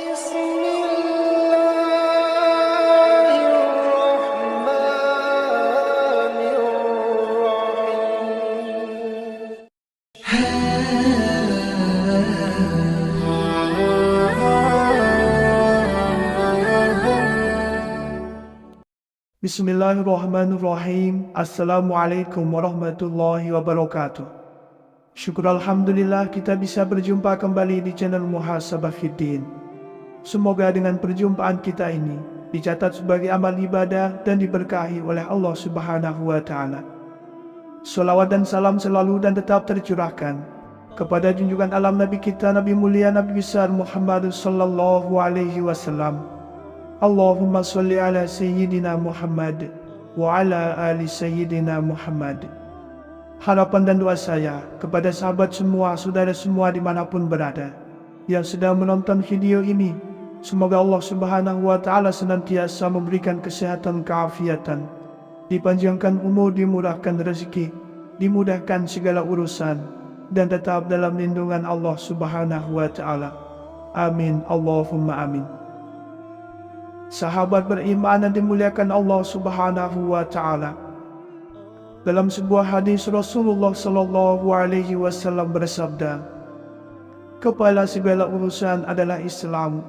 بسم الله الرحمن الرحيم. Bismillahirrahmanirrahim. Assalamualaikum warahmatullahi wabarakatuh. Syukur Alhamdulillah kita bisa berjumpa kembali di channel Muhasabah Fiddin. Semoga dengan perjumpaan kita ini dicatat sebagai amal ibadah dan diberkahi oleh Allah Subhanahu wa Ta'ala. Salawat dan salam selalu dan tetap tercurahkan kepada junjungan alam Nabi kita, Nabi mulia, Nabi besar Muhammad sallallahu alaihi wasallam. Allahumma salli ala Sayyidina Muhammad wa ala ali Sayyidina Muhammad. Harapan dan doa saya kepada sahabat semua, saudara semua dimanapun berada yang sedang menonton video ini, semoga Allah Subhanahu wa Ta'ala senantiasa memberikan kesehatan, keafiatan, dipanjangkan umur, dimurahkan rezeki, dimudahkan segala urusan, dan tetap dalam lindungan Allah Subhanahu wa Ta'ala. Amin, Allahumma amin. Sahabat beriman yang dimuliakan Allah Subhanahu wa Ta'ala, dalam sebuah hadis Rasulullah sallallahu alaihi wasallam bersabda, kepala segala urusan adalah Islam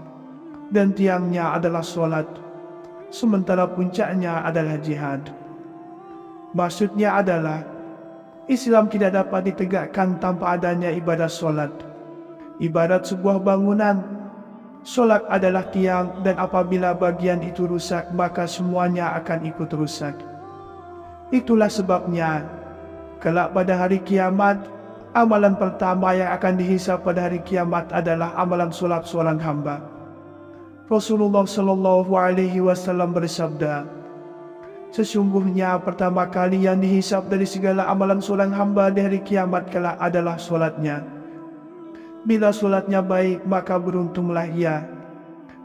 dan tiangnya adalah solat, sementara puncaknya adalah jihad. Maksudnya adalah Islam tidak dapat ditegakkan tanpa adanya ibadah solat. Ibarat sebuah bangunan, solat adalah tiang, dan apabila bagian itu rusak maka semuanya akan ikut rusak. Itulah sebabnya kelak pada hari kiamat, amalan pertama yang akan dihisab pada hari kiamat adalah amalan solat seorang hamba. Rasulullah sallallahu alaihi wasallam bersabda, sesungguhnya pertama kali yang dihisab dari segala amalan seorang hamba di hari kiamat kelak adalah solatnya. Bila solatnya baik maka beruntunglah ia,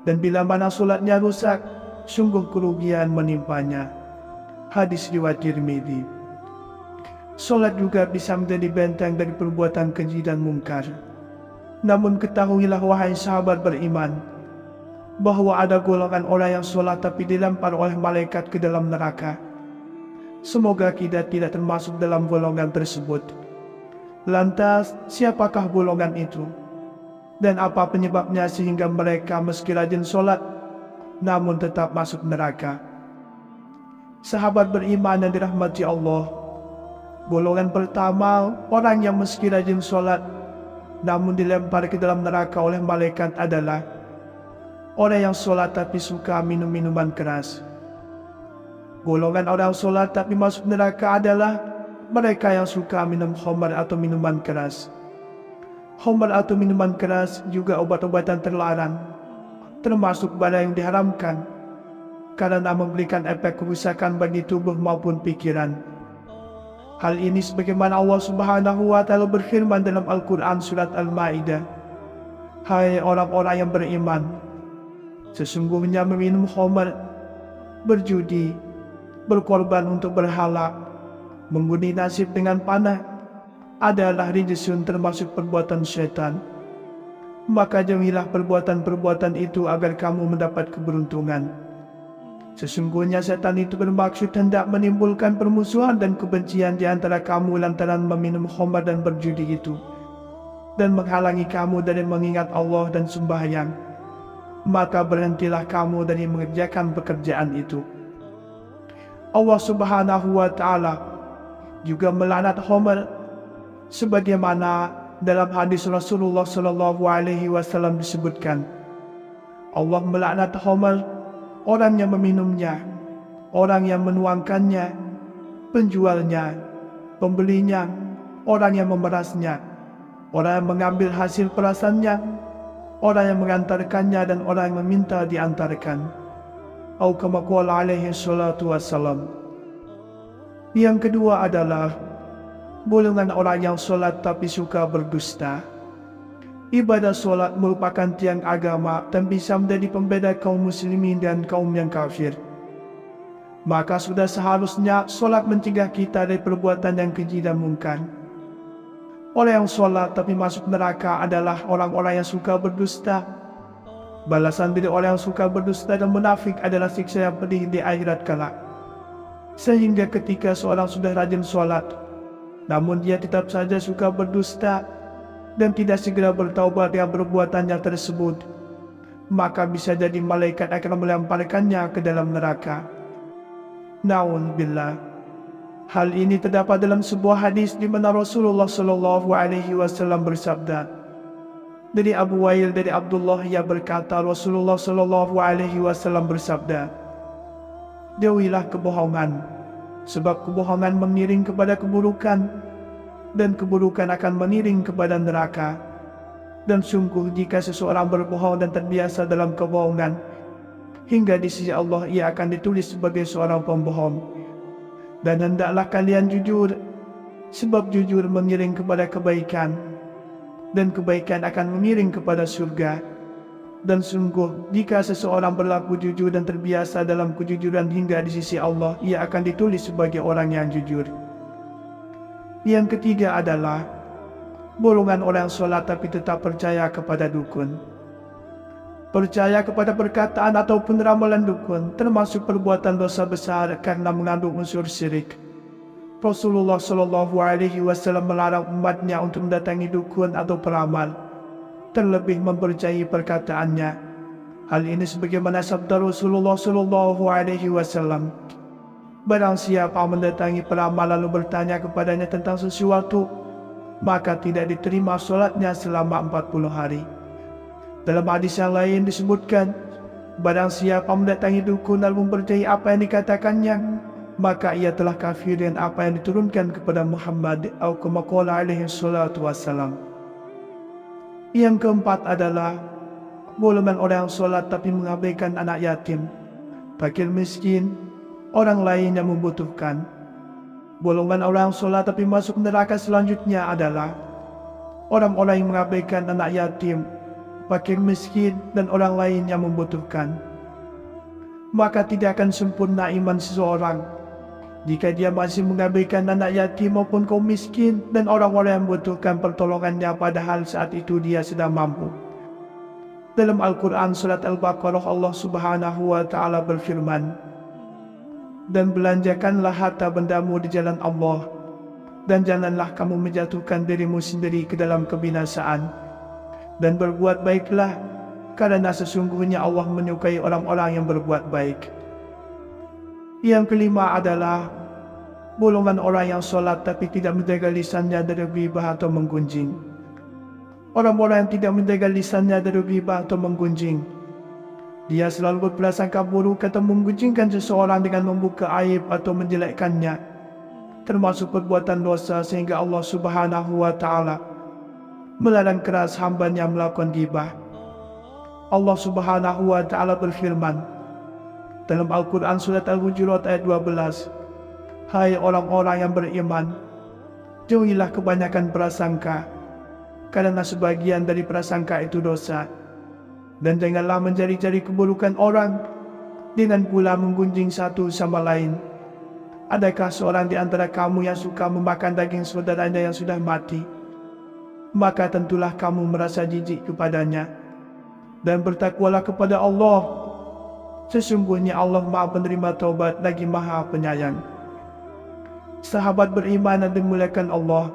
dan bila mana solatnya rusak, sungguh kerugian menimpanya. Hadis riwayat Tirmidzi. Solat juga bisa menjadi benteng dari perbuatan keji dan mungkar. Namun ketahuilah wahai sahabat beriman, bahwa ada golongan orang yang solat tapi dilempar oleh malaikat ke dalam neraka. Semoga kita tidak termasuk dalam golongan tersebut. Lantas, siapakah golongan itu? Dan apa penyebabnya sehingga mereka meski rajin solat, namun tetap masuk neraka? Sahabat beriman yang dirahmati Allah, golongan pertama, orang yang meski rajin solat, namun dilempar ke dalam neraka oleh malaikat adalah orang yang solat tapi suka minum minuman keras. Golongan orang solat tapi masuk neraka adalah mereka yang suka minum khamar atau minuman keras. Khamar atau minuman keras juga obat-obatan terlarang, termasuk barang yang diharamkan, karena memberikan efek kerusakan bagi tubuh maupun pikiran. Hal ini sebagaimana Allah Subhanahu wa Ta'ala berfirman dalam Al-Quran surat Al-Ma'idah, hai orang-orang yang beriman, sesungguhnya meminum khamar, berjudi, berkorban untuk berhala, mengundi nasib dengan panah adalah rijsun, termasuk perbuatan syaitan. Maka jauhilah perbuatan-perbuatan itu agar kamu mendapat keberuntungan. Sesungguhnya setan itu bermaksud hendak menimbulkan permusuhan dan kebencian di antara kamu lantaran meminum khamar dan berjudi itu, dan menghalangi kamu dari mengingat Allah dan sembahyang. Maka berhentilah kamu dari mengerjakan pekerjaan itu. Allah Subhanahu wa Ta'ala juga melaknat khamar, sebagaimana dalam hadis Rasulullah sallallahu alaihi wasallam disebutkan, Allah melaknat khamar, orang yang meminumnya, orang yang menuangkannya, penjualnya, pembelinya, orang yang memerasnya, orang yang mengambil hasil perasannya, orang yang mengantarkannya, dan orang yang meminta diantarkan. Atau kama qala alaihi salatu wassalam. Yang kedua adalah golongan orang yang solat tapi suka berdusta. Ibadah solat merupakan tiang agama dan bisa menjadi pembeda kaum muslimin dan kaum yang kafir. Maka sudah seharusnya solat mencegah kita dari perbuatan yang keji dan mungkar. Orang yang solat tapi masuk neraka adalah orang-orang yang suka berdusta. Balasan dari orang yang suka berdusta dan munafik adalah siksa yang pedih di akhirat kelak. Sehingga ketika seorang sudah rajin sholat, namun dia tetap saja suka berdusta dan tidak segera bertaubat dari perbuatannya tersebut, maka bisa jadi malaikat akan melemparkannya ke dalam neraka. Na'udzubillah. Hal ini terdapat dalam sebuah hadis di mana Rasulullah Shallallahu Alaihi Wasallam bersabda, dari Abu Wail dari Abdullah ia berkata, Rasulullah Shallallahu Alaihi Wasallam bersabda, jauhilah kebohongan, sebab kebohongan mengiring kepada keburukan, dan keburukan akan mengiring kepada neraka. Dan sungguh jika seseorang berbohong dan terbiasa dalam kebohongan, hingga di sisi Allah ia akan ditulis sebagai seorang pembohong. Dan hendaklah kalian jujur, sebab jujur mengiring kepada kebaikan, dan kebaikan akan mengiring kepada surga. Dan sungguh jika seseorang berlaku jujur dan terbiasa dalam kejujuran hingga di sisi Allah, ia akan ditulis sebagai orang yang jujur. Yang ketiga adalah golongan orang sholat tapi tetap percaya kepada dukun. Percaya kepada perkataan ataupun ramalan dukun termasuk perbuatan dosa besar karena mengandung unsur syirik. Rasulullah Shallallahu Alaihi Wasallam melarang umatnya untuk mendatangi dukun atau peramal, terlebih mempercayai perkataannya. Hal ini sebagaimana sabda Rasulullah Shallallahu Alaihi Wasallam, barang siapa mendatangi peramal lalu bertanya kepadanya tentang sesuatu, maka tidak diterima sholatnya selama 40 hari. Dalam hadis yang lain disebutkan, barang siapa mendatangi dukun lalu mempercayai apa yang dikatakannya, maka ia telah kafir dengan apa yang diturunkan kepada Muhammad atau kama qala alaihi salatu wassalam. Yang keempat adalah golongan orang yang sholat tapi mengabaikan anak yatim, fakir miskin, orang lain yang membutuhkan. Golongan orang yang sholat tapi masuk neraka selanjutnya adalah orang-orang yang mengabaikan anak yatim, fakir miskin, dan orang lain yang membutuhkan. Maka tidak akan sempurna iman seseorang jika dia masih mengabaikan anak yatim maupun kaum miskin dan orang-orang yang membutuhkan pertolongannya padahal saat itu dia sedang mampu. Dalam Al-Quran surat Al-Baqarah Allah Subhanahu wa Ta'ala berfirman, dan belanjakanlah harta bendamu di jalan Allah, dan janganlah kamu menjatuhkan dirimu sendiri ke dalam kebinasaan, dan berbuat baiklah, karena sesungguhnya Allah menyukai orang-orang yang berbuat baik. Yang kelima adalah golongan orang yang sholat tapi tidak menjaga lisannya dari ghibah atau menggunjing. Orang-orang yang tidak menjaga lisannya dari ghibah atau menggunjing, dia selalu berprasangka buruk atau menggunjingkan seseorang dengan membuka aib atau menjelekkannya, termasuk perbuatan dosa, sehingga Allah Subhanahu wa Ta'ala melarang keras hambanya melakukan ghibah. Allah Subhanahu wa Ta'ala berfirman dalam Al-Quran surat Al-Hujurat ayat 12, hai orang-orang yang beriman, jauhilah kebanyakan prasangka, karena sebagian dari prasangka itu dosa, dan janganlah mencari-cari keburukan orang dengan pula menggunjing satu sama lain. Adakah seorang di antara kamu yang suka memakan daging saudaranya yang sudah mati? Maka tentulah kamu merasa jijik kepadanya, dan bertakwalah kepada Allah. Sesungguhnya Allah Maha Penerima Taubat lagi Maha Penyayang. Sahabat beriman yang dimuliakan Allah,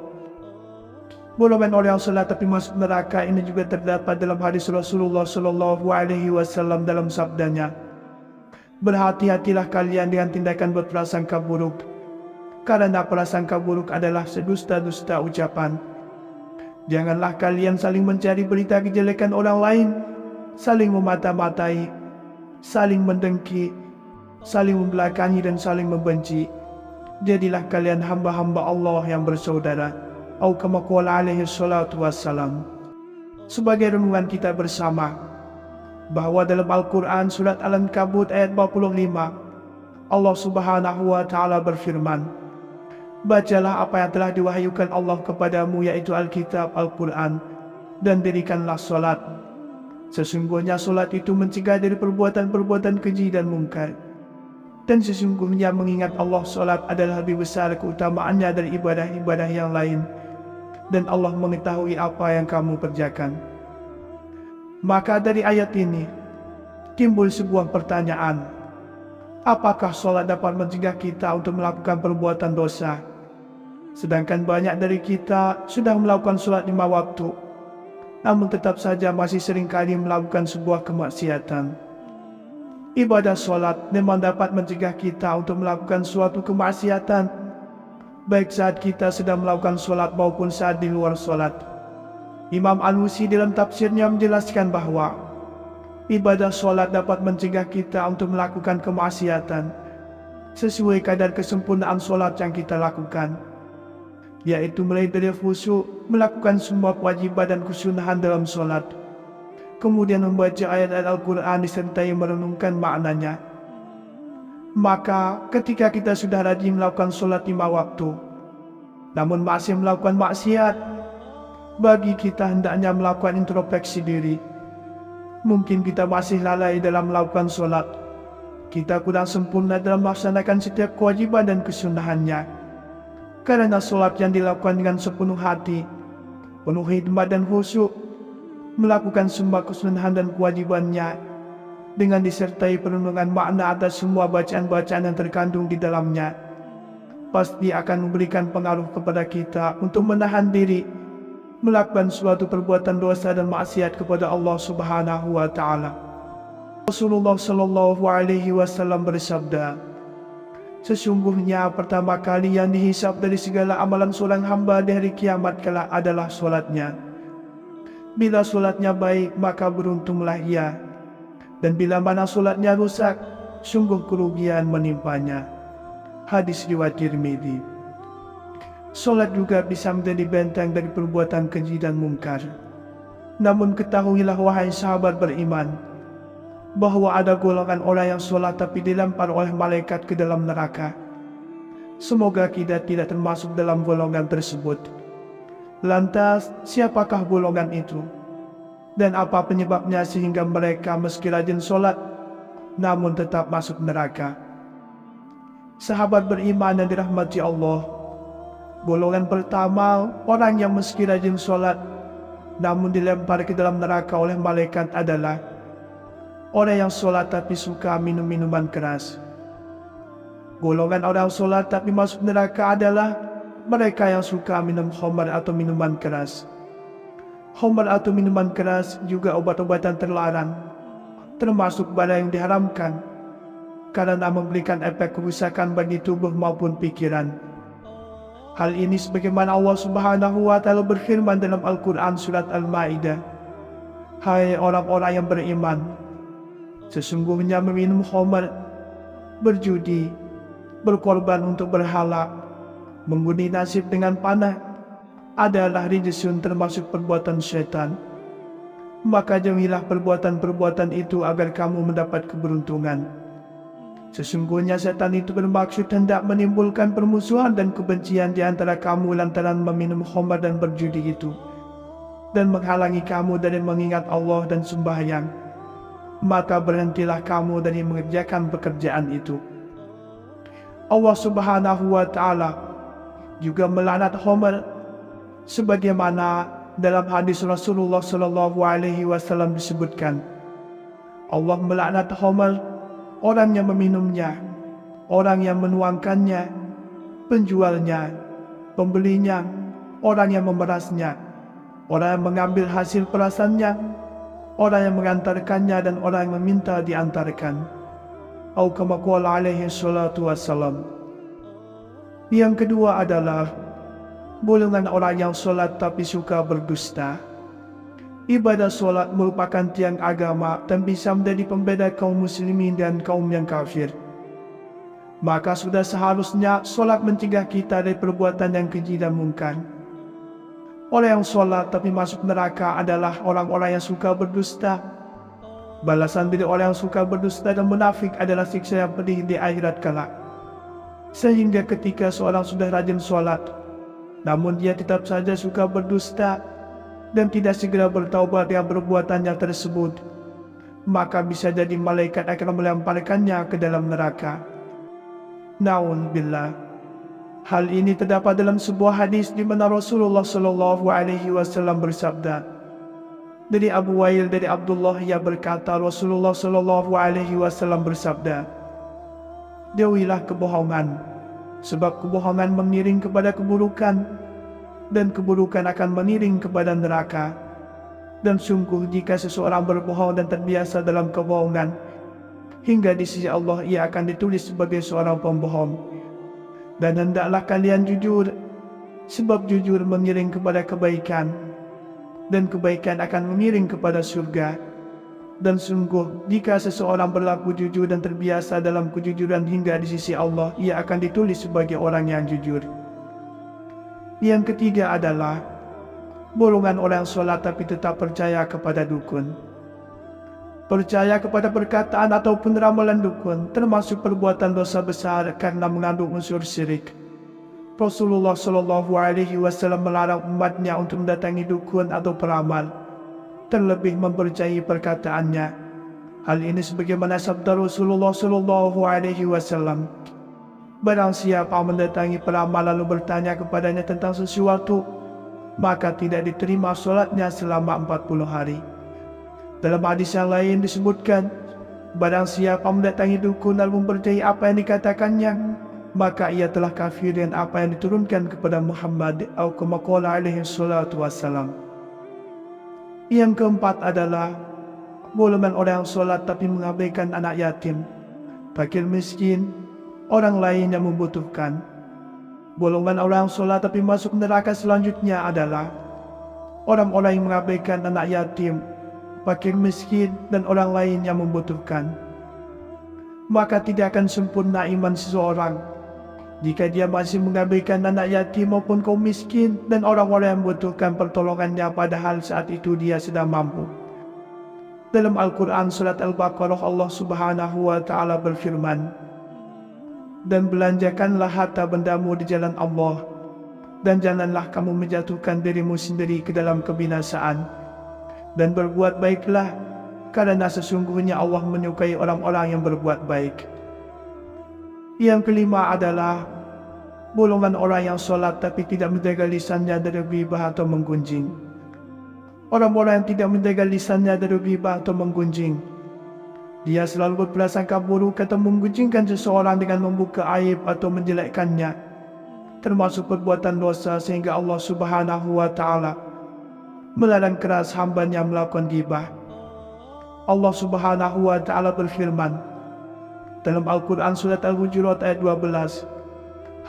golongan orang yang salat tapi masuk neraka ini juga terdapat dalam hadis Rasulullah Shallallahu Alaihi Wasallam dalam sabdanya, berhati-hatilah kalian dengan tindakan berprasangka buruk, karena prasangka buruk adalah sedusta-dusta ucapan. Janganlah kalian saling mencari berita kejelekan orang lain, saling memata-matai, saling mendengki, saling membelakangi, dan saling membenci. Jadilah kalian hamba-hamba Allah yang bersaudara. Atau kama qala alaihi salatu wassalam. Sebagai renungan kita bersama, bahwa dalam Al-Quran surat Al-Ankabut ayat 45, Allah Subhanahu wa Ta'ala berfirman, bacalah apa yang telah diwahyukan Allah kepadamu, yaitu Alkitab Al-Quran, dan dirikanlah solat. Sesungguhnya solat itu mencegah dari perbuatan-perbuatan keji dan mungkar. Dan sesungguhnya mengingat Allah, solat adalah lebih besar keutamaannya dari ibadah-ibadah yang lain. Dan Allah mengetahui apa yang kamu kerjakan. Maka dari ayat ini, timbul sebuah pertanyaan. Apakah sholat dapat mencegah kita untuk melakukan perbuatan dosa? Sedangkan banyak dari kita sudah melakukan sholat 5 waktu, namun tetap saja masih seringkali melakukan sebuah kemaksiatan. Ibadah sholat memang dapat mencegah kita untuk melakukan suatu kemaksiatan, baik saat kita sedang melakukan sholat maupun saat di luar sholat. Imam Alusi dalam tafsirnya menjelaskan bahwa ibadah sholat dapat mencegah kita untuk melakukan kemaksiatan sesuai kadar kesempurnaan sholat yang kita lakukan, yaitu mulai dari khusyuk, melakukan semua kewajiban dan kesunahan dalam sholat, kemudian membaca ayat-ayat Al-Quran disertai merenungkan maknanya. Maka ketika kita sudah rajin melakukan sholat 5 waktu, namun masih melakukan maksiat, bagi kita hendaknya melakukan introspeksi diri. Mungkin kita masih lalai dalam melakukan sholat, kita kurang sempurna dalam melaksanakan setiap kewajiban dan kesunahannya. Karena sholat yang dilakukan dengan sepenuh hati, penuh hikmat dan khusyuk, melakukan semua kesunahan dan kewajibannya, dengan disertai perenungan makna atas semua bacaan-bacaan yang terkandung di dalamnya, pasti akan memberikan pengaruh kepada kita untuk menahan diri melakukan suatu perbuatan dosa dan maksiat kepada Allah Subhanahu wa Ta'ala. Rasulullah Shallallahu Alaihi Wasallam bersabda, sesungguhnya pertama kali yang dihisab dari segala amalan seorang hamba di hari kiamat kelak adalah solatnya. Bila solatnya baik, maka beruntunglah ia, dan bila mana solatnya rusak, sungguh kerugian menimpanya. Hadis riwayat Tirmidzi. Solat juga bisa menjadi benteng dari perbuatan keji dan mungkar. Namun ketahuilah wahai sahabat beriman, bahwa ada golongan orang yang solat tapi dilempar oleh malaikat ke dalam neraka. Semoga kita tidak termasuk dalam golongan tersebut. Lantas, siapakah golongan itu? Dan apa penyebabnya sehingga mereka meski rajin solat, namun tetap masuk neraka? Sahabat beriman yang dirahmati Allah, golongan pertama, orang yang meski rajin sholat, namun dilempar ke dalam neraka oleh malaikat adalah orang yang sholat tapi suka minum minuman keras. Golongan orang sholat tapi masuk neraka adalah mereka yang suka minum khamar atau minuman keras. Khamar atau minuman keras juga obat-obatan terlarang, termasuk barang yang diharamkan, karena memberikan efek kerusakan bagi tubuh maupun pikiran. Hal ini sebagaimana Allah Subhanahu wa Ta'ala berfirman dalam Al-Quran surat Al-Ma'idah, hai orang-orang yang beriman, sesungguhnya meminum khamar, berjudi, berkorban untuk berhala, mengundi nasib dengan panah, adalah rijsun termasuk perbuatan syaitan. Maka jauhilah perbuatan-perbuatan itu agar kamu mendapat keberuntungan. Sesungguhnya setan itu bermaksud hendak menimbulkan permusuhan dan kebencian di antara kamu lantaran meminum khamar dan berjudi itu, dan menghalangi kamu dari mengingat Allah dan sembahyang. Maka berhentilah kamu dari mengerjakan pekerjaan itu. Allah Subhanahu wa Ta'ala juga melaknat khamar, sebagaimana dalam hadis Rasulullah Shallallahu Alaihi Wasallam disebutkan, Allah melaknat khamar, orang yang meminumnya, orang yang menuangkannya, penjualnya, pembelinya, orang yang memerasnya, orang yang mengambil hasil perasannya, orang yang mengantarkannya, dan orang yang meminta diantarkan. Atau kama qala alaihi salatu wassalam. Yang kedua adalah golongan orang yang sholat tapi suka berdusta. Ibadah sholat merupakan tiang agama dan bisa menjadi pembeda kaum muslimin dan kaum yang kafir. Maka sudah seharusnya sholat mencegah kita dari perbuatan yang keji dan mungkar. Orang yang sholat tapi masuk neraka adalah orang-orang yang suka berdusta. Balasan dari orang yang suka berdusta dan munafik adalah siksa yang pedih di akhirat kelak. Sehingga ketika seorang sudah rajin sholat, namun dia tetap saja suka berdusta dan tidak segera bertaubat dari perbuatannya tersebut, maka bisa jadi malaikat akan melemparkannya ke dalam neraka. Na'udzubillah. Hal ini terdapat dalam sebuah hadis di mana Rasulullah Shallallahu Alaihi Wasallam bersabda, Dari Abu Wail dari Abdullah ia berkata, Rasulullah Shallallahu Alaihi Wasallam bersabda, jauhilah kebohongan, sebab kebohongan mengiring kepada keburukan, dan keburukan akan mengiring kepada neraka. Dan sungguh jika seseorang berbohong dan terbiasa dalam kebohongan, hingga di sisi Allah ia akan ditulis sebagai seorang pembohong. Dan hendaklah kalian jujur, sebab jujur mengiring kepada kebaikan, dan kebaikan akan mengiring kepada surga. Dan sungguh jika seseorang berlaku jujur dan terbiasa dalam kejujuran hingga di sisi Allah, ia akan ditulis sebagai orang yang jujur. Yang ketiga adalah golongan orang sholat tapi tetap percaya kepada dukun. Percaya kepada perkataan ataupun ramalan dukun termasuk perbuatan dosa besar karena mengandung unsur syirik. Rasulullah Shallallahu Alaihi Wasallam melarang umatnya untuk mendatangi dukun atau peramal, terlebih mempercayai perkataannya. Hal ini sebagaimana sabda Rasulullah Shallallahu Alaihi Wasallam, barang siapa mendatangi peramal lalu bertanya kepadanya tentang sesuatu, maka tidak diterima sholatnya selama 40 hari. Dalam hadis yang lain disebutkan, barang siapa mendatangi dukun lalu mempercayai apa yang dikatakannya, maka ia telah kafir dengan apa yang diturunkan kepada Muhammad atau kama qala alaihi salatu wassalam. Yang keempat adalah golongan orang sholat tapi mengabaikan anak yatim, fakir miskin, orang lain yang membutuhkan. Golongan orang sholat tapi masuk neraka selanjutnya adalah orang-orang yang mengabaikan anak yatim, fakir miskin, dan orang lain yang membutuhkan. Maka tidak akan sempurna iman seseorang jika dia masih mengabaikan anak yatim maupun kaum miskin dan orang-orang yang membutuhkan pertolongannya padahal saat itu dia sedang mampu. Dalam Al-Quran surat Al-Baqarah Allah Subhanahu wa Ta'ala berfirman, dan belanjakanlah harta bendamu di jalan Allah, dan janganlah kamu menjatuhkan dirimu sendiri ke dalam kebinasaan, dan berbuat baiklah, karena sesungguhnya Allah menyukai orang-orang yang berbuat baik. Yang kelima adalah golongan orang yang sholat tapi tidak menjaga lisannya dari ghibah atau menggunjing. Orang-orang yang tidak menjaga lisannya dari ghibah atau menggunjing, dia selalu berprasangka buruk atau menggunjingkan seseorang dengan membuka aib atau menjelekkannya, termasuk perbuatan dosa, sehingga Allah Subhanahu wa Ta'ala melarang keras hambanya melakukan ghibah. Allah Subhanahu wa Ta'ala berfirman dalam Al-Quran surat Al-Hujurat ayat 12,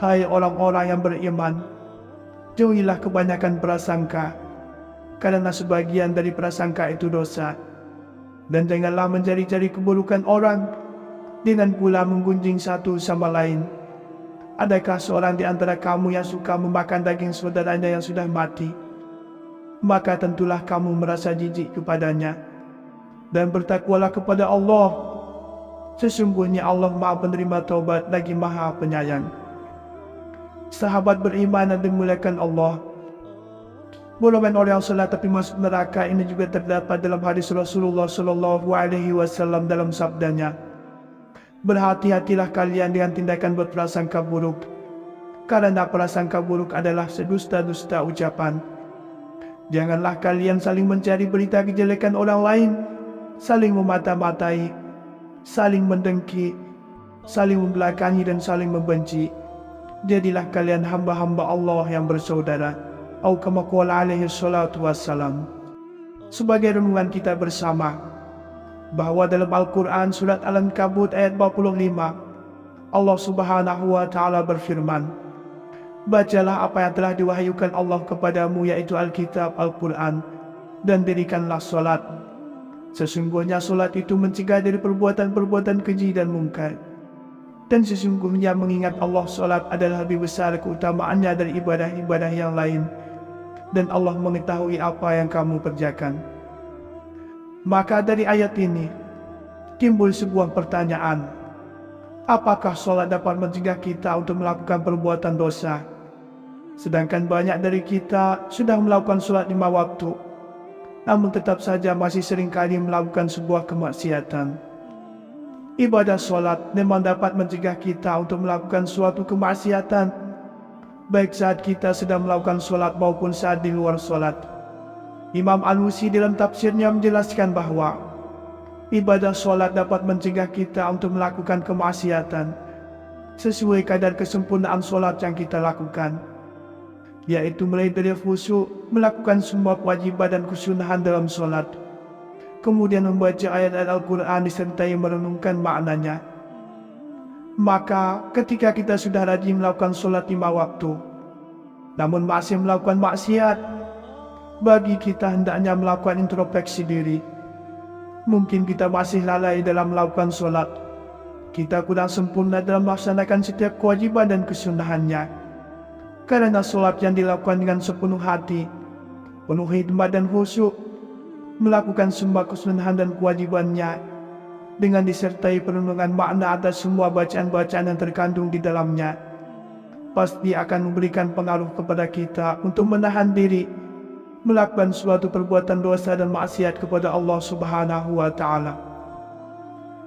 hai orang-orang yang beriman, jauhilah kebanyakan prasangka, karena sebagian dari prasangka itu dosa. Dan janganlah mencari-cari keburukan orang dengan pula menggunjing satu sama lain. Adakah seorang di antara kamu yang suka memakan daging saudaranya yang sudah mati? Maka tentulah kamu merasa jijik kepadanya. Dan bertakwalah kepada Allah. Sesungguhnya Allah Maha Penerima Taubat lagi Maha Penyayang. Sahabat beriman yang dimuliakan Allah, golongan orang yang salat tapi masuk neraka ini juga terdapat dalam hadis Rasulullah Shallallahu Alaihi Wasallam dalam sabdanya, berhati-hatilah kalian dengan tindakan berprasangka buruk, karena prasangka buruk adalah sedusta-dusta ucapan. Janganlah kalian saling mencari berita kejelekan orang lain, saling memata-matai, saling mendengki, saling membelakangi dan saling membenci. Jadilah kalian hamba-hamba Allah yang bersaudara. Atau kama qala alaihi salatu wassalam. Sebagai renungan kita bersama, bahwa dalam Al-Quran surat Al-Ankabut ayat 45, Allah Subhanahu wa Ta'ala berfirman, bacalah apa yang telah diwahyukan Allah kepadamu, yaitu Alkitab Al-Quran, dan dirikanlah solat. Sesungguhnya solat itu mencegah dari perbuatan-perbuatan keji dan mungkar. Dan sesungguhnya mengingat Allah, solat adalah lebih besar keutamaannya dari ibadah-ibadah yang lain. Dan Allah mengetahui apa yang kamu kerjakan. Maka dari ayat ini timbul sebuah pertanyaan, apakah sholat dapat mencegah kita untuk melakukan perbuatan dosa? Sedangkan banyak dari kita sudah melakukan sholat 5 waktu, namun tetap saja masih seringkali melakukan sebuah kemaksiatan. Ibadah sholat memang dapat mencegah kita untuk melakukan suatu kemaksiatan, baik saat kita sedang melakukan sholat maupun saat di luar sholat. Imam Alusi dalam tafsirnya menjelaskan bahwa ibadah sholat dapat mencegah kita untuk melakukan kemaksiatan sesuai kadar kesempurnaan sholat yang kita lakukan, yaitu mulai dari khusyuk, melakukan semua kewajiban dan kesunahan dalam sholat, kemudian membaca ayat-ayat Al-Quran disertai merenungkan maknanya. Maka ketika kita sudah rajin melakukan sholat 5 waktu, namun masih melakukan maksiat, bagi kita hendaknya melakukan introspeksi diri. Mungkin kita masih lalai dalam melakukan sholat, kita kurang sempurna dalam melaksanakan setiap kewajiban dan kesunahannya. Karena sholat yang dilakukan dengan sepenuh hati, penuh hikmat dan khusyuk, melakukan semua kesunahan dan kewajibannya, dengan disertai perenungan makna atas semua bacaan-bacaan yang terkandung di dalamnya, pasti akan memberikan pengaruh kepada kita untuk menahan diri melakukan suatu perbuatan dosa dan maksiat kepada Allah Subhanahu wa Ta'ala.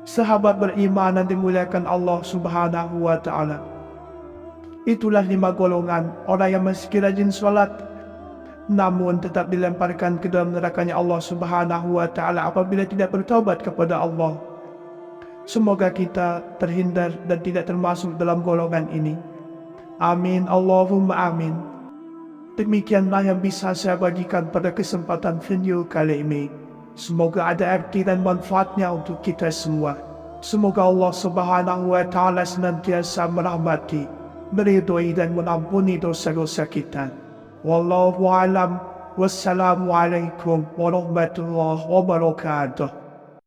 Sahabat beriman yang dimuliakan Allah Subhanahu wa Ta'ala, itulah 5 golongan orang yang meski rajin sholat, namun tetap dilemparkan ke dalam nerakanya Allah Subhanahu wa Ta'ala apabila tidak bertaubat kepada Allah. Semoga kita terhindar dan tidak termasuk dalam golongan ini. Amin, Allahumma amin. Demikianlah yang bisa saya bagikan pada kesempatan video kali ini. Semoga ada arti dan manfaatnya untuk kita semua. Semoga Allah Subhanahu wa Ta'ala senantiasa merahmati, meridhoi dan mengampuni dosa-dosa kita. Wallahu a'lam. Wassalamualaikum warahmatullahi wabarakatuh.